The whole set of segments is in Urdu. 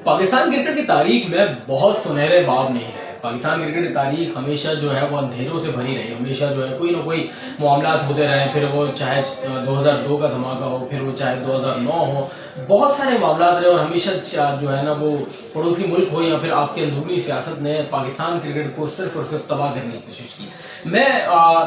پاکستان کرکٹ کی تاریخ میں بہت سنہرے باب نہیں رہے. پاکستان کرکٹ کی تاریخ ہمیشہ جو ہے وہ اندھیروں سے بھری رہی. ہمیشہ جو ہے کوئی نہ کوئی معاملات ہوتے رہے, پھر وہ چاہے 2002 کا دھماکہ ہو, پھر وہ چاہے 2009 ہو, بہت سارے معاملات رہے. اور ہمیشہ جو ہے نا وہ پڑوسی ملک ہو یا پھر آپ کے اندرونی سیاست نے پاکستان کرکٹ کو صرف اور صرف تباہ کرنے کی کوشش کی. میں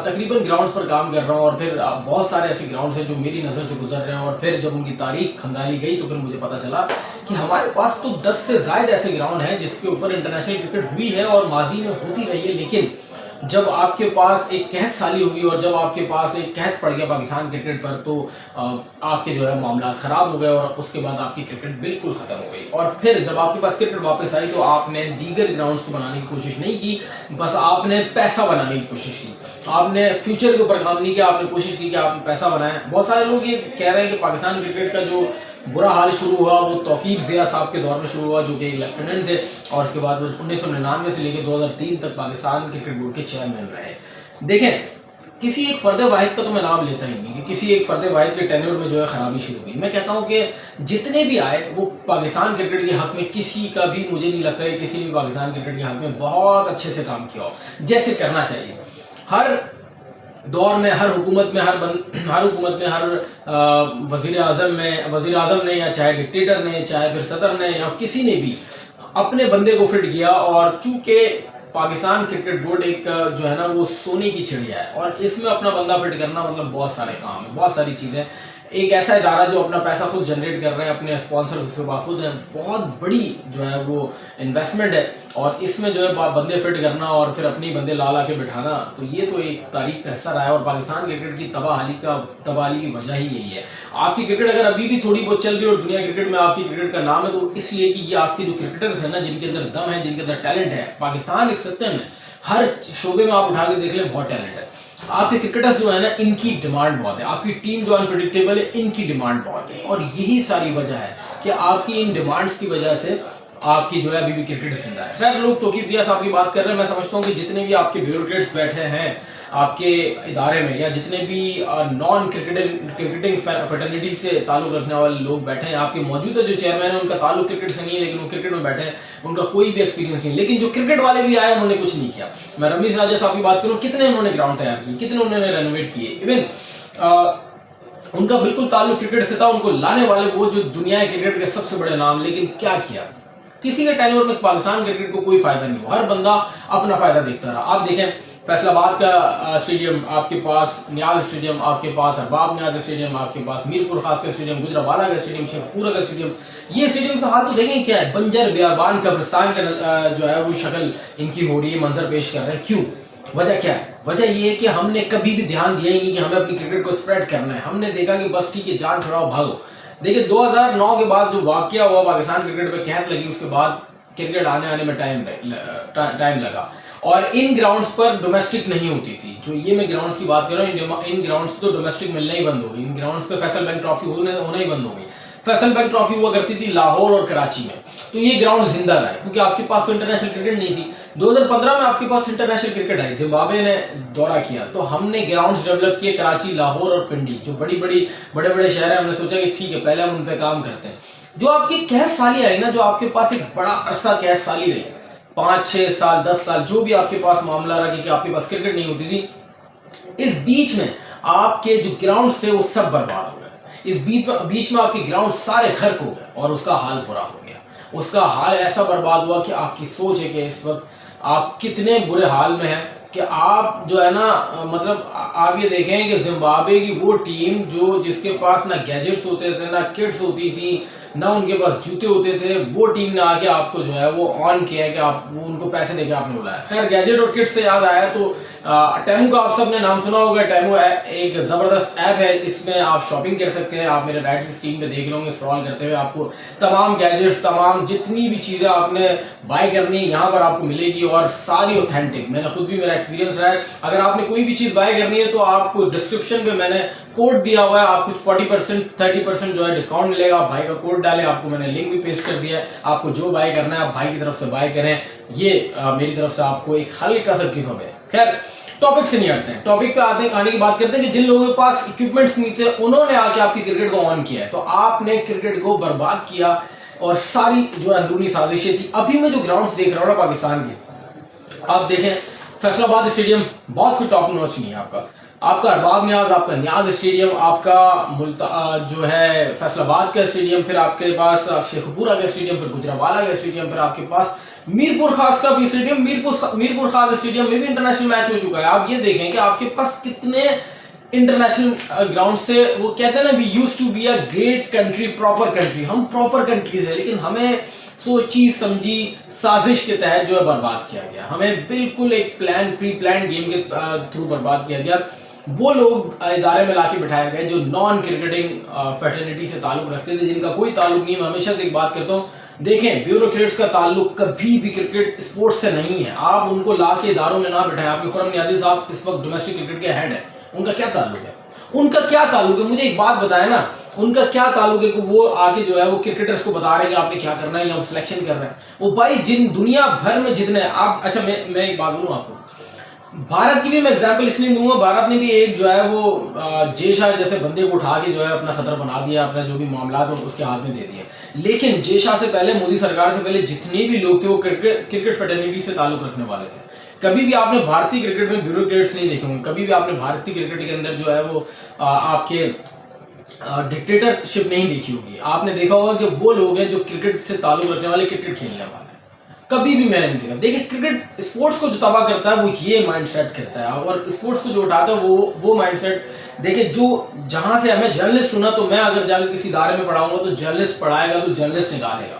تقریباً گراؤنڈز پر کام کر رہا ہوں, اور پھر بہت سارے ایسے گراؤنڈز ہیں جو میری نظر سے گزر رہے ہیں, اور پھر جب ان کی تاریخ کھنگالی گئی تو پھر مجھے پتا چلا کہ ہمارے پاس تو 10 سے زائد ایسے گراؤنڈ ہیں جس کے اوپر انٹرنیشنل کرکٹ ہوئی ہے اور ماضی میں ہوتی رہی ہے. لیکن جب آپ کے پاس ایک قحط سالی ہوگی اور جب آپ کے پاس ایک قحط پڑ گیا پاکستان کرکٹ پر, تو آپ کے جو ہے معاملات خراب ہو گئے اور اس کے بعد آپ کی کرکٹ بالکل ختم ہو گئی. اور پھر جب آپ کے پاس کرکٹ واپس آئی تو آپ نے دیگر گراؤنڈز کو بنانے کی کوشش نہیں کی, بس آپ نے پیسہ بنانے کی کوشش کی. آپ نے فیوچر کے اوپر کام نہیں کیا, آپ نے کوشش کی کہ آپ نے پیسہ بنائیں. بہت سارے لوگ یہ کہہ رہے ہیں کہ پاکستان کرکٹ کا جو برا حال شروع ہوا وہ توقیر ضیاء صاحب کے دور میں شروع ہوا, جو کہ ایک لیفٹیننٹ تھے, اور اس کے بعد وہ 1999 سے لے کے 2003 تک پاکستان کرکٹ بورڈ کے چیئرمین رہے. دیکھیں, کسی ایک فرد واحد کا تو میں نام لیتا ہی نہیں کہ کسی ایک فرد واحد کے ٹینیور میں جو ہے خرابی شروع ہوئی. میں کہتا ہوں کہ جتنے بھی آئے وہ پاکستان کرکٹ کے حق میں کسی کا بھی مجھے نہیں لگتا ہے کسی نے بھی پاکستان کرکٹ کے حق میں بہت اچھے سے کام کیا ہو جیسے کرنا چاہیے. ہر دور میں, ہر حکومت میں, ہر وزیر اعظم نے یا چاہے ڈکٹیٹر نے, چاہے پھر صدر نے, یا کسی نے بھی اپنے بندے کو فٹ کیا. اور چونکہ پاکستان کرکٹ بورڈ ایک جو ہے نا وہ سونے کی چڑیا ہے, اور اس میں اپنا بندہ فٹ کرنا مطلب بہت سارے کام ہیں, بہت ساری چیزیں. ایک ایسا ادارہ جو اپنا پیسہ خود جنریٹ کر رہے ہیں, اپنے اسپانسر اس کے باخود ہیں, بہت بڑی جو ہے وہ انویسٹمنٹ ہے. اور اس میں جو ہے بندے فٹ کرنا اور پھر اپنی بندے لا کے بٹھانا, تو یہ تو ایک تاریخ کا حصہ رہا ہے. اور پاکستان کرکٹ کی تباہی کی وجہ ہی یہی ہے. آپ کی کرکٹ اگر ابھی بھی تھوڑی بہت چل رہی ہے اور دنیا کرکٹ میں آپ کی کرکٹ کا نام ہے, تو اس لیے کہ یہ آپ کے جو کرکٹرز ہیں نا, جن کے اندر دم ہے, جن کے اندر ٹیلنٹ ہے. پاکستان اس خطے میں ہر شعبے میں آپ اٹھا کے دیکھ لیں بہت ٹیلنٹ ہے. آپ کے کرکٹرز جو ہے نا ان کی ڈیمانڈ بہت ہے, آپ کی ٹیم جو انپریڈکٹیبل ہے ان کی ڈیمانڈ بہت ہے. اور یہی ساری وجہ ہے کہ آپ کی ان ڈیمانڈز کی وجہ سے آپ کی جو ہے ابھی بھی کرکٹ زندہ ہے. خیر, لوگ توقیر ضیاء صاحب کی بات کر رہے ہیں. میں سمجھتا ہوں کہ جتنے بھی آپ کے بیوروکریٹس بیٹھے ہیں آپ کے ادارے میں, یا جتنے بھی نان کرکٹنگ فیٹرنیٹی سے تعلق رکھنے والے لوگ بیٹھے ہیں, آپ کے موجودہ جو چیئرمین ہیں ان کا تعلق کرکٹ سے نہیں ہے, لیکن وہ کرکٹ میں بیٹھے ہیں, ان کا کوئی بھی ایکسپیرینس نہیں. لیکن جو کرکٹ والے بھی آئے انہوں نے کچھ نہیں کیا. میں رمیز راجہ صاحب کی بات کروں, کتنے انہوں نے گراؤنڈ تیار کیے, کتنے انہوں نے رینوویٹ کیے. ایون ان کا بالکل تعلق کرکٹ سے تھا, ان کو لانے والے وہ جو دنیا کرکٹ کے سب سے بڑے نام, لیکن کیا کیا, کسی کے ٹینیور میں پاکستان کرکٹ کو کوئی فائدہ نہیں ہوا. ہر بندہ اپنا فائدہ دیکھتا رہا. آپ دیکھیں فیصل آباد کا اسٹیڈیم آپ کے پاس, نیاز اسٹیڈیم آپ کے پاس, ارباب نیاز اسٹیڈیم آپ کے پاس, میرپور خاص کا اسٹیڈیم, گجرانوالہ کا اسٹیڈیم, شیخ پورہ کا اسٹیڈیم. یہ اسٹیڈیم سے حال تو دیکھیں کیا ہے, بنجر بیابان قبرستان کا جو ہے وہ شکل ان کی ہو رہی ہے, منظر پیش کر رہے ہیں. کیوں, وجہ کیا ہے؟ وجہ یہ ہے کہ ہم نے کبھی بھی دھیان دیا ہی نہیں کہ ہمیں اپنی کرکٹ کو اسپریڈ کرنا ہے. ہم نے دیکھا کہ بس ٹھیک ہے, جان چھڑاؤ بھاگو. دیکھیں 2009 کے بعد جو واقعہ ہوا, پاکستان کرکٹ پہ قحط لگی, اس کے بعد کرکٹ آنے میں ٹائم لگا. اور ان گراؤنڈز پر ڈومیسٹک نہیں ہوتی تھی. جو یہ میں گراؤنڈز کی بات کر رہا ہوں, ان گراؤنڈز تو ڈومیسٹک ملنا ہی بند ہو گئی. ان گراؤنڈز پہ فیصل بینک ٹرافی ہونا ہی بند ہو گئی. فیصل بینک ٹرافی ہوا کرتی تھی لاہور اور کراچی میں, تو یہ گراؤنڈ زندہ رہا کیونکہ آپ کے پاس تو انٹرنیشنل کرکٹ نہیں تھی. 2015 میں آپ کے پاس انٹرنیشنل کرکٹ آئی, زمبابوے نے دورہ کیا, تو ہم نے گراؤنڈز ڈیولپ کیے کراچی, لاہور اور پنڈی, جو بڑے شہر ہیں. ہم نے سوچا کہ ٹھیک ہے پہلے ہم ان پہ کام کرتے ہیں. جو آپ کی قحط سالی آئی نا, جو آپ کے پاس ایک بڑا عرصہ قحط سالی رہی, 5-6 سال 10 سال, جو بھی آپ کے پاس معاملہ رہا کہ آپ کے پاس کرکٹ نہیں ہوتی تھی, اس بیچ میں آپ کے جو گراؤنڈز تھے وہ سب برباد ہو گئے. اس بیچ میں آپ کے گراؤنڈ سارے غرق ہو گئے, اور اس کا حال برا ہو گیا. اس کا حال ایسا برباد ہوا کہ آپ کی سوچ ہے کہ اس وقت آپ کتنے برے حال میں ہیں کہ آپ جو ہے نا, مطلب آپ یہ دیکھیں کہ زمبابوے کی وہ ٹیم جس کے پاس نہ گیجٹس ہوتے تھے, نہ کٹس ہوتی تھی, نہ ان کے پاس جوتے ہوتے تھے, وہ ٹیم نے آ کے آپ کو جو ہے وہ آن کیا ہے کہ آپ ان کو پیسے دے کے آپ نے بلایا. خیر, گیجٹ اور کٹ سے یاد آیا تو ٹیمو کا آپ سب نے نام سنا ہوگا. ٹیمو ایک زبردست ایپ ہے, اس میں آپ شاپنگ کر سکتے ہیں. آپ میرے رائٹ اسکرین پہ دیکھ لیں گے اسکرال کرتے ہوئے, آپ کو تمام گیجٹس, تمام جتنی بھی چیزیں آپ نے بائی کرنی یہاں پر آپ کو ملے گی, اور ساری اوتھینٹک. میں نے خود بھی میرا ایکسپیرینس رہا ہے. اگر آپ نے کوئی بھی چیز بائی کرنی ہے تو آپ کو ڈسکرپشن پہ میں نے کوڈ دیا ہوا ہے, آپ کچھ 40% 30% جو ہے ڈسکاؤنٹ ملے گا. آپ بھائی کا کوڈ ڈالیں, آپ کو میں نے لنک بھی پیسٹ کر دیا ہے. آپ کو جو بائی کرنا ہے آپ بھائی کی طرف سے بائی کریں. یہ میری طرف سے آپ کو ایک ہلکا سا گفٹ ہے. خیر, ٹاپک سے نہیں ہٹتے ہیں, ٹاپک پہ آنے کی بات کرتے ہیں کہ جن لوگوں کے پاس اکوپمنٹس نہیں تھے انہوں نے آ کے آپ کی کرکٹ کو آن کیا ہے, تو آپ نے کرکٹ کو برباد کیا اور ساری جو اندرونی سازشیں تھی. ابھی میں جو گراؤنڈس دیکھ رہا ہوں نا پاکستان کے, آپ دیکھیں فیصل آباد اسٹیڈیم بہت کوئی ٹاپ نوچ نہیں ہے آپ کا ارباب نیاز, آپ کا نیاز اسٹیڈیم, آپ کا جو ہے فیصل آباد کا اسٹیڈیم, پھر آپ کے پاس شیخ پورہ کا اسٹیڈیم, پھر گجرانوالہ کا اسٹیڈیم, پھر آپ کے پاس میرپور خاص کا بھی اسٹیڈیم. میرپور خاص اسٹیڈیم میں بھی انٹرنیشنل میچ ہو چکا ہے. آپ یہ دیکھیں کہ آپ کے پاس کتنے انٹرنیشنل گراؤنڈ سے, وہ کہتے ہیں نا we used to be a great country, proper country, ہم پراپر کنٹریز ہیں, لیکن ہمیں سوچی سمجھی سازش کے تحت جو ہے برباد کیا گیا. ہمیں بالکل ایک پری پلان گیم کے تھرو برباد کیا گیا. وہ لوگ ادارے میں لا کے بٹھائے گئے جو نان کرکٹنگ فیٹرنیٹی سے تعلق رکھتے تھے, جن کا کوئی تعلق نہیں. میں ہمیشہ سے ایک بات کرتا ہوں, دیکھیں بیوروکریٹس کا تعلق کبھی بھی کرکٹ اسپورٹس سے نہیں ہے. آپ ان کو لا کے اداروں میں نہ بٹھائیں. آپ کے خرم نیازی صاحب اس وقت ڈومیسٹک کرکٹ کے ہیڈ ہیں, ان کا کیا تعلق ہے؟ ان کا کیا تعلق ہے؟ مجھے ایک بات بتائیں نا, ان کا کیا تعلق ہے کہ وہ آگے جو ہے وہ کرکٹرز کو بتا رہے ہیں کہ آپ نے کیا کرنا ہے, یا وہ سلیکشن کر رہے ہیں. وہ بھائی جن دنیا بھر میں جتنے آپ, اچھا میں ایک بات بولوں آپ کو, بھارت کی بھی میں ایگزامپل اس لیے دوں گا, بھارت نے بھی ایک جو ہے وہ جے شاہ جیسے بندے کو اٹھا کے جو ہے اپنا صدر بنا دیا, اپنا جو بھی معاملات اس کے ہاتھ میں دے دیے. لیکن جے شاہ سے پہلے, مودی سرکار سے پہلے جتنے بھی لوگ تھے وہ کرکٹ فیڈرنیٹی سے تعلق رکھنے والے تھے. کبھی بھی آپ نے بھارتی کرکٹ میں بیوروکریٹس نہیں دیکھے ہوں گے, کبھی بھی آپ نے بھارتی کرکٹ کے اندر جو ہے وہ آپ کے ڈکٹیٹرشپ نہیں دیکھی ہوگی. آپ نے دیکھا ہوگا کہ وہ لوگ ہیں جو کرکٹ سے تعلق رکھنے والے, کرکٹ کھیلنے والے. کبھی بھی میں نے نہیں دیکھا. دیکھیں کرکٹ اسپورٹس کو جو تباہ کرتا ہے وہ یہ مائنڈ سیٹ کرتا ہے, اور اسپورٹس کو جو اٹھاتا ہے وہ مائنڈ سیٹ. دیکھیں جو جہاں سے ہمیں جرنلسٹ ہونا, تو میں اگر جا کے کسی ادارے میں پڑھاؤں گا تو جرنلسٹ پڑھائے گا تو جرنلسٹ نکالے گا,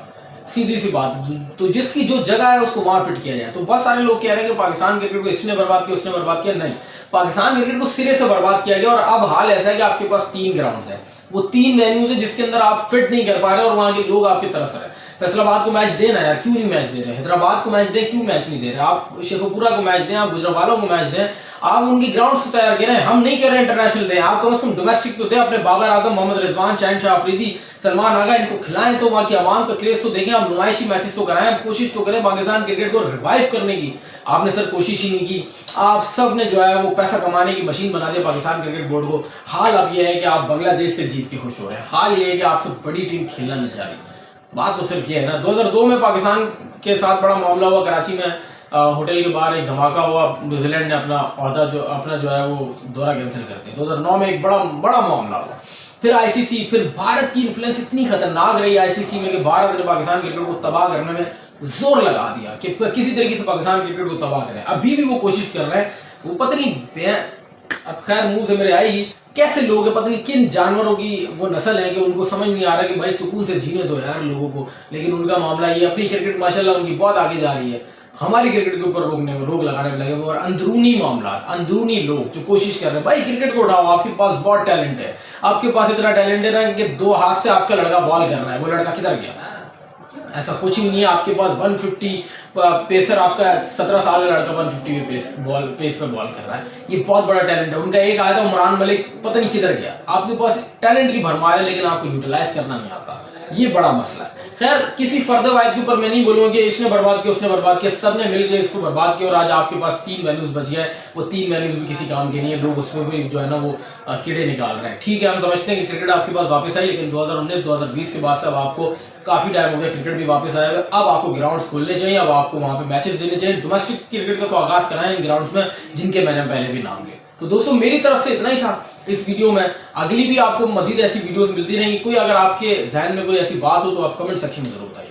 سیدھی سی بات. تو جس کی جو جگہ ہے اس کو وہاں فٹ کیا جائے. تو بہت سارے لوگ کہہ رہے ہیں کہ پاکستان کرکٹ کو اس نے برباد کیا, اس نے برباد کیا. نہیں, پاکستان کرکٹ کو سرے سے برباد کیا گیا. اور اب حال ایسا ہے کہ آپ کے پاس 3 گراؤنڈز ہیں, وہ 3 وینیوز ہیں جس کے اندر آپ فٹ نہیں کر پا رہے, اور وہاں کے لوگ آپ کی طرف سے رہے. فیصل آباد کو میچ دینا ہے یار, کیوں نہیں میچ دے رہے؟ حیدرآباد کو میچ دیں, کیوں میچ نہیں دے رہے؟ آپ شیخ پورہ کو میچ دیں, آپ گجرانوالہ کو میچ دیں, آپ ان کی گراؤنڈ سے تیار کریں. ہم نہیں کر رہے انٹرنیشنل دیں, آپ کم از کم ڈومیسٹک تو دیں. اپنے بابر اعظم, محمد رضوان, شاہ آفریدی, سلمان آغا, ان کو کھلائیں, تو وہاں کی عوام کا کریز تو دیکھیں. آپ نمائشی میچز تو کرائیں, کوشش تو کریں پاکستان کرکٹ کو ریوائیو کرنے کی. آپ نے سر کوشش ہی نہیں کی. آپ سب نے جو ہے وہ پیسہ کمانے کی مشین بنا دیا پاکستان کرکٹ بورڈ کو. حال اب یہ ہے کہ آپ بنگلہ دیش سے جیت کے خوش ہو رہے ہیں. حال یہ ہے کہ آپ سے بڑی ٹیم کھیلنا نہیں چاہ رہی. بات تو صرف یہ ہے نا. 2002 میں پاکستان کے ساتھ بڑا معاملہ ہوا, کراچی میں ہوٹل کے باہر ایک دھماکہ ہوا, نیوزی لینڈ نے اپنا جو ہے وہ دورہ کینسل کر دیا. 2009 میں ایک بڑا معاملہ ہوا. پھر آئی سی سی, پھر بھارت کی انفلوئنس اتنی خطرناک رہی آئی سی سی میں کہ بھارت نے پاکستان کرکٹ کو تباہ کرنے میں زور لگا دیا کہ کسی طریقے سے پاکستان کرکٹ کو تباہ کریں. ابھی بھی وہ کوشش کر رہے ہیں. وہ پتہ نہیں, اب خیر منہ سے میرے آئی, کیسے لوگ ہیں, پتہ نہیں کن جانوروں کی وہ نسل ہے کہ ان کو سمجھ نہیں آ رہا کہ بھائی سکون سے جینے دو یار لوگوں کو. لیکن ان کا معاملہ یہ, اپنی کرکٹ ماشاءاللہ ان کی بہت آگے جا رہی ہے, ہماری کرکٹ کے اوپر روک لگانے میں لگے ہوئے. اور اندرونی معاملات, اندرونی لوگ جو کوشش کر رہے ہیں, بھائی کرکٹ کو اٹھاؤ, آپ کے پاس بہت ٹیلنٹ ہے, آپ کے پاس اتنا ٹیلنٹ ہے نا کہ 2 ہاتھ سے آپ کا لڑکا بال کر رہا ہے. وہ لڑکا کدھر گیا؟ ایسا کچھ ہی نہیں ہے. آپ کے پاس 150 پیسر, آپ کا 17 سال کا لڑکا 150 پیس پر بال کر رہا ہے. یہ بہت بڑا ٹیلنٹ ہے. ان کا ایک آیا تھا عمران ملک, پتہ نہیں کدھر گیا. آپ کے پاس ٹیلنٹ کی بھرمار ہے, لیکن آپ کو یوٹیلائز کرنا نہیں آتا. یہ بڑا مسئلہ ہے. خیر کسی فرد واحد کے اوپر میں نہیں بولوں گا کہ اس نے برباد کیا, اس نے برباد کیا. سب نے مل کے اس کو برباد کیا, اور آج آپ کے پاس 3 وینیوز بچ گئے. وہ 3 وینیوز بھی کسی کام کے نہیں ہے. لوگ اس میں بھی جو ہے نا وہ کیڑے نکال رہے ہیں. ٹھیک ہے, ہم سمجھتے ہیں کہ کرکٹ آپ کے پاس واپس آئی, لیکن 2019-2020 کے بعد سے اب آپ کو کافی ٹائم ہو گیا کرکٹ بھی واپس آیا ہوا. اب آپ کو گراؤنڈس کھولنے چاہیے, اب آپ کو وہاں پہ میچز دینے چاہیے. ڈومیسٹک کرکٹ کا تو آغاز کرائیں ان گراؤنڈس میں جن کے میں نے پہلے بھی نام لیے. تو دوستوں میری طرف سے اتنا ہی تھا اس ویڈیو میں. اگلی بھی آپ کو مزید ایسی ویڈیوز ملتی رہیں گی. کوئی اگر آپ کے ذہن میں کوئی ایسی بات ہو تو آپ کمنٹ سیکشن میں ضرور بتائیے.